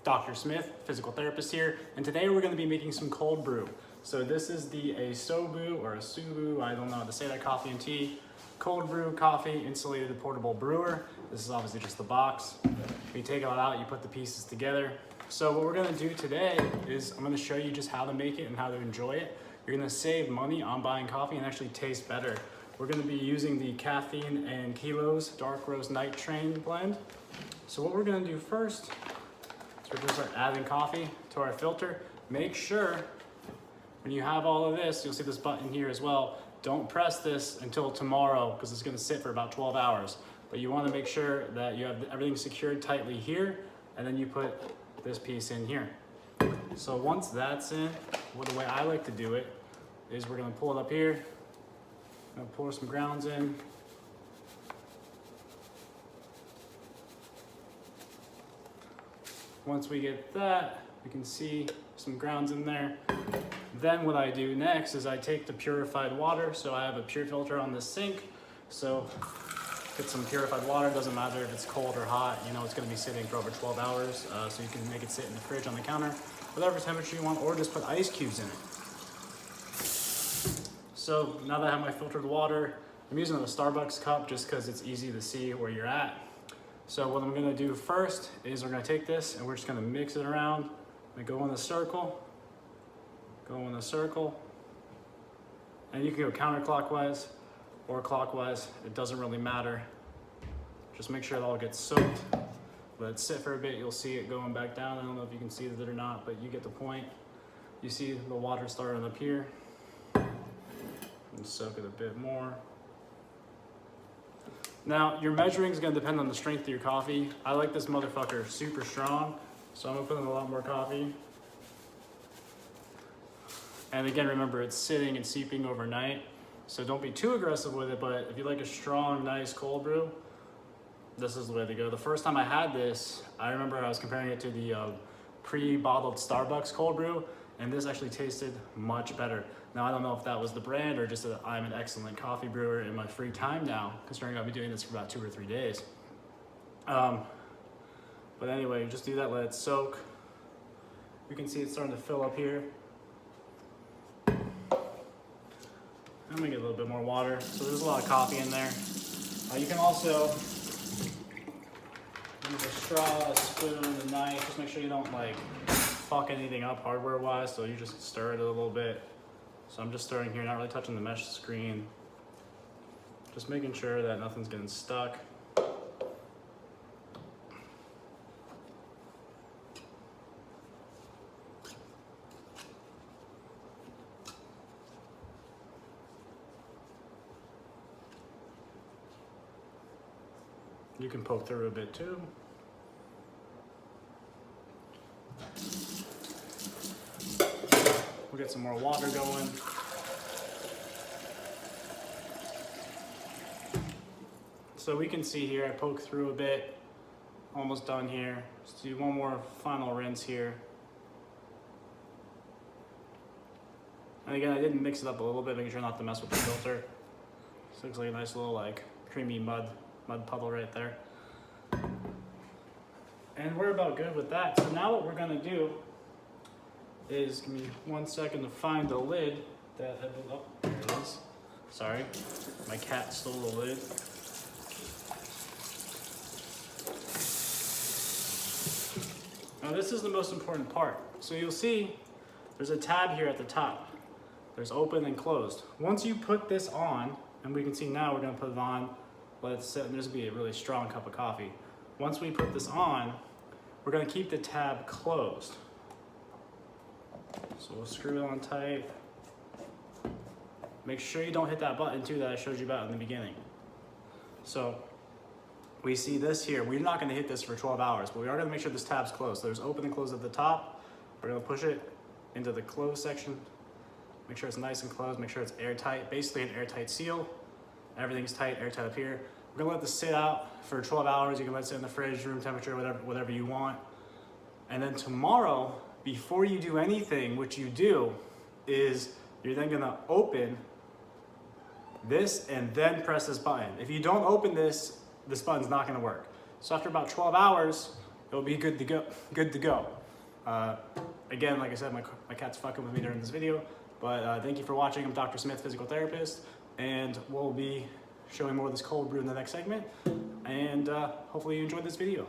Dr. Smith, physical therapist here, and today we're going to be making some cold brew. So this is the Asobu or Asubu, I don't know how to say that, coffee and tea. Cold brew coffee, insulated portable brewer. This is obviously just the box. You take it all out, you put the pieces together. So what we're going to do today is I'm going to show you just how to make it and how to enjoy it. You're going to save money on buying coffee and actually taste better. We're going to be using the Caffeine and Kilos Dark Roast Night Train blend. So what we're going to do first is we're going to start adding coffee to our filter. Make sure when you have all of this, you'll see this button here as well. Don't press this until tomorrow because it's going to sit for about 12 hours. But you want to make sure that you have everything secured tightly here, and then you put this piece in here. So once that's in, the way I like to do it is we're going to pull it up here. I'm going to pour some grounds in. Once we get that, we can see some grounds in there. Then what I do next is I take the purified water. So I have a pure filter on the sink. So get some purified water. Doesn't matter if it's cold or hot. You know it's going to be sitting for over 12 hours. So you can make it sit in the fridge on the counter, whatever temperature you want, or just put ice cubes in it. So now that I have my filtered water, I'm using a Starbucks cup just because it's easy to see where you're at. So what I'm gonna do first is we're gonna take this and we're just gonna mix it around. I'm gonna go in a circle, and you can go counterclockwise or clockwise. It doesn't really matter. Just make sure it all gets soaked. Let it sit for a bit, you'll see it going back down. I don't know if you can see it or not, but you get the point. You see the water starting up here. And soak it a bit more. Now, your measuring is going to depend on the strength of your coffee. I like this motherfucker super strong, so I'm going to put in a lot more coffee. And again, remember, it's sitting and seeping overnight, so don't be too aggressive with it, but if you like a strong, nice cold brew, this is the way to go. The first time I had this, I remember I was comparing it to the pre-bottled Starbucks cold brew, and this actually tasted much better. Now, I don't know if that was the brand or just that I'm an excellent coffee brewer in my free time now, considering I've been doing this for about 2 or 3 days. But anyway, just do that, let it soak. You can see it's starting to fill up here. I'm gonna get a little bit more water. So there's a lot of coffee in there. You can also use a straw, a spoon, a knife. Just make sure you don't fuck anything up hardware-wise, so you just stir it a little bit. So I'm just stirring here, not really touching the mesh screen. Just making sure that nothing's getting stuck. You can poke through a bit too. We'll get some more water going. So we can see here, I poke through a bit, almost done here. Let's do one more final rinse here. And again, I did mix it up a little bit, making sure not to mess with the filter. This looks like a nice little creamy mud puddle right there. And we're about good with that. So now what we're gonna do is, give me 1 second to find the lid that I blew up. There it is. Sorry, my cat stole the lid. Now this is the most important part. So you'll see there's a tab here at the top. There's open and closed. Once you put this on, and we can see now we're gonna put it on, let it sit, and this will be a really strong cup of coffee. Once we put this on, we're gonna keep the tab closed. So we'll screw it on tight. Make sure you don't hit that button too that I showed you about in the beginning. So we see this here. We're not gonna hit this for 12 hours, but we are gonna make sure this tab's closed. So there's open and closed at the top. We're gonna push it into the closed section. Make sure it's nice and closed, make sure it's airtight, basically an airtight seal. Everything's tight, airtight up here. We're gonna let this sit out for 12 hours. You can let it sit in the fridge, room temperature, whatever you want. And then tomorrow, before you do anything, what you do is you're then gonna open this and then press this button. If you don't open this button's not gonna work. So after about 12 hours, it'll be good to go. Again, like I said, my cat's fucking with me during this video, but thank you for watching. I'm Dr. Smith, physical therapist, and we'll be showing more of this cold brew in the next segment, and hopefully you enjoyed this video.